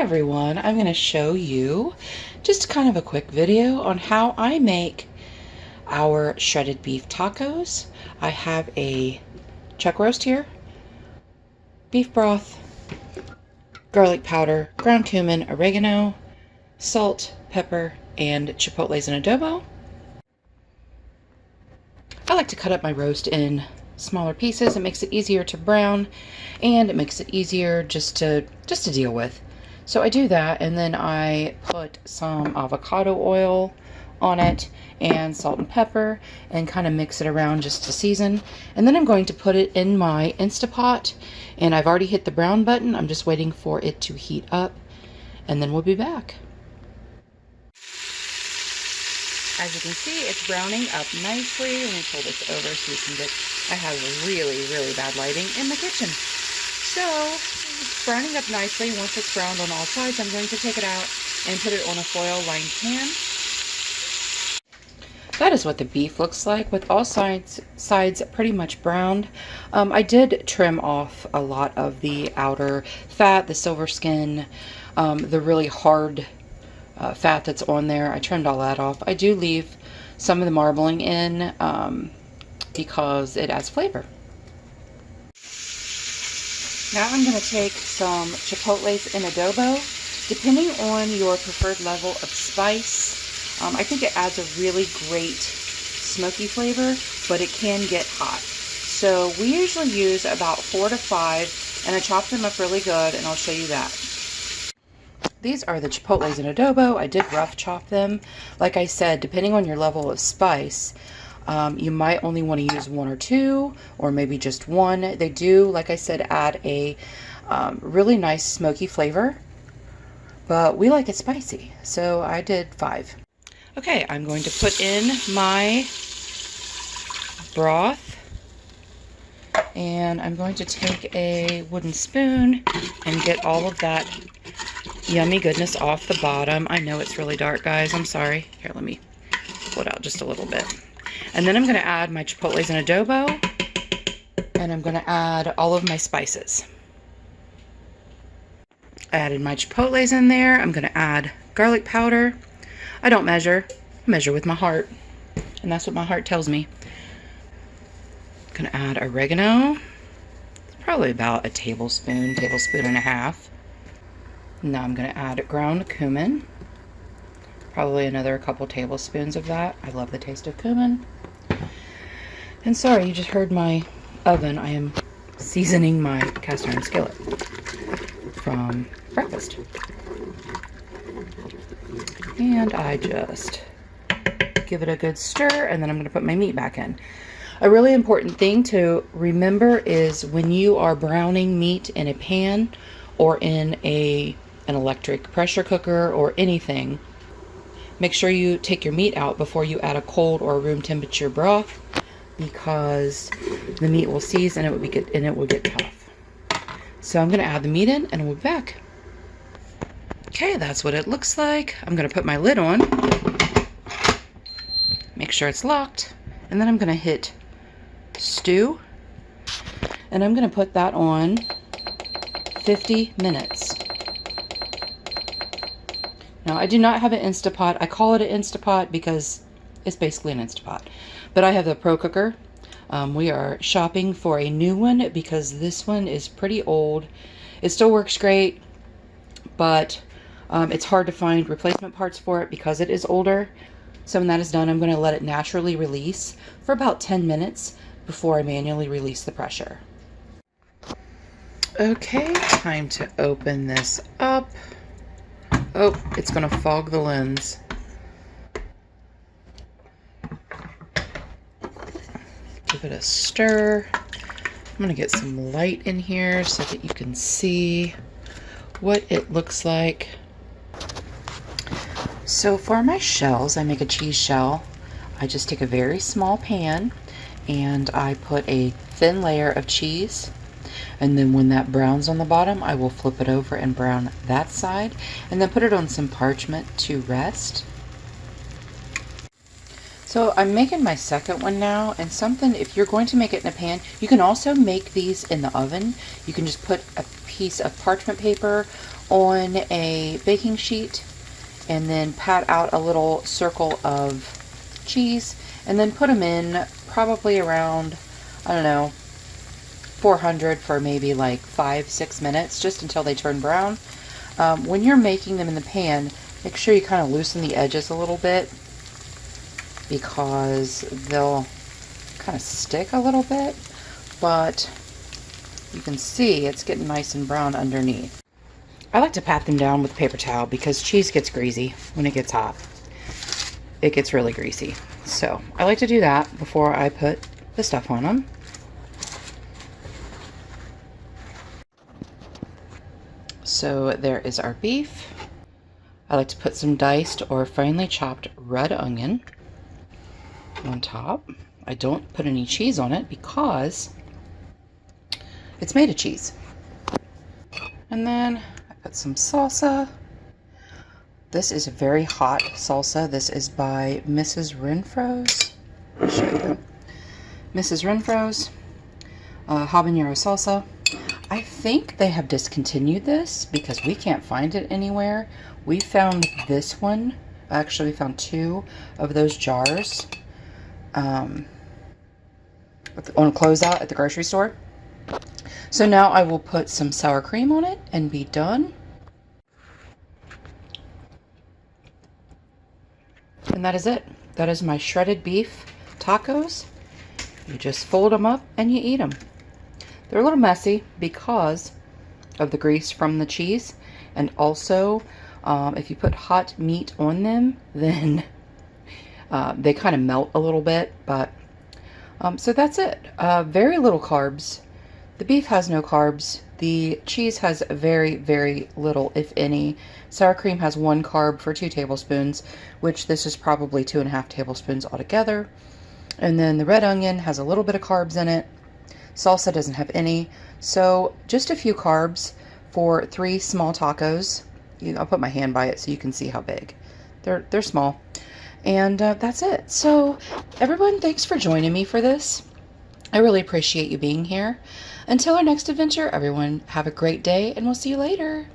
everyone, I'm going to show you just kind of a quick video on how I make our shredded beef tacos. I have a chuck roast here, beef broth, garlic powder, ground cumin, oregano, salt, pepper, and chipotles and adobo. I like to cut up my roast in smaller pieces. It makes it easier to brown, and it makes it easier just to deal with. So I do that, and then I put some avocado oil on it and salt and pepper and kind of mix it around just to season. And then I'm going to put it in my Instapot, and I've already hit the brown button. I'm just waiting for it to heat up, and then we'll be back. As you can see, it's browning up nicely. Let me pull this over so you can get, I have really bad lighting in the kitchen. So it's browning up nicely. Once it's browned on all sides, I'm going to take it out and put it on a foil-lined pan. That is what the beef looks like, with all sides pretty much browned. I did trim off a lot of the outer fat, the silver skin, the really hard fat that's on there. I trimmed all that off. I do leave some of the marbling in because it adds flavor. Now I'm going to take some chipotles and adobo. Depending on your preferred level of spice, I think it adds a really great smoky flavor, but it can get hot. So we usually use about 4 to 5, and I chop them up really good, and I'll show you that. These are the chipotles and adobo. I did rough chop them. Like I said, depending on your level of spice, you might only want to use 1 or 2, or maybe just 1. They do, like I said, add a really nice smoky flavor, but we like it spicy, so I did 5. Okay, I'm going to put in my broth, and I'm going to take a wooden spoon and get all of that yummy goodness off the bottom. I know it's really dark, guys. I'm sorry. Here, let me pull it out just a little bit. And then I'm going to add my chipotles and adobo, and I'm going to add all of my spices. I added my chipotles in there. I'm going to add garlic powder. I don't measure. I measure with my heart, and that's what my heart tells me. I'm going to add oregano. It's probably about a tablespoon and a half. Now I'm going to add ground cumin. Probably another couple tablespoons of that. I love the taste of cumin. And sorry, you just heard my oven. I am seasoning my cast iron skillet from breakfast. And I just give it a good stir, and then I'm going to put my meat back in. A really important thing to remember is when you are browning meat in a pan or in an electric pressure cooker or anything, make sure you take your meat out before you add a cold or room temperature broth, because the meat will seize and it will get tough. So I'm going to add the meat in, and we'll be back. Okay, that's what it looks like. I'm going to put my lid on, make sure it's locked, and then I'm going to hit stew, and I'm going to put that on 50 minutes. Now, I do not have an Instapot. I call it an Instapot because it's basically an Instapot. But I have the Pro Cooker. We are shopping for a new one because this one is pretty old. It still works great, but it's hard to find replacement parts for it because it is older. So when that is done, I'm going to let it naturally release for about 10 minutes before I manually release the pressure. Okay, time to open this up. Oh, it's going to fog the lens. Give it a stir. I'm going to get some light in here so that you can see what it looks like. So for my shells, I make a cheese shell. I just take a very small pan and I put a thin layer of cheese. And then when that browns on the bottom, I will flip it over and brown that side, and then put it on some parchment to rest. So I'm making my second one now, and something, if you're going to make it in a pan, you can also make these in the oven. You can just put a piece of parchment paper on a baking sheet and then pat out a little circle of cheese and then put them in probably around, I don't know, 400 for maybe like 5-6 minutes, just until they turn brown. When you're making them in the pan, make sure you kind of loosen the edges a little bit because they'll kind of stick a little bit, but you can see it's getting nice and brown underneath. I like to pat them down with a paper towel because cheese gets greasy when it gets hot. It gets really greasy. So I like to do that before I put the stuff on them. So there is our beef. I like to put some diced or finely chopped red onion on top. I don't put any cheese on it because it's made of cheese. And then I put some salsa. This is a very hot salsa. This is by Mrs. Renfro's. I'll show you. Mrs. Renfro's habanero salsa. I think they have discontinued this because we can't find it anywhere. We found this one. Actually, we found 2 of those jars on closeout at the grocery store. So now I will put some sour cream on it and be done. And that is it. That is my shredded beef tacos. You just fold them up and you eat them. They're a little messy because of the grease from the cheese, and also if you put hot meat on them, then they kind of melt a little bit, but so that's it. Very little carbs. The beef has no carbs. The cheese has very, very little, if any. Sour cream has 1 carb for 2 tablespoons, which this is probably 2.5 tablespoons altogether. And then the red onion has a little bit of carbs in it. Salsa doesn't have any. So just a few carbs for 3 small tacos. I'll put my hand by it so you can see how big. They're small. And that's it. So everyone, thanks for joining me for this. I really appreciate you being here. Until our next adventure, everyone, have a great day, and we'll see you later.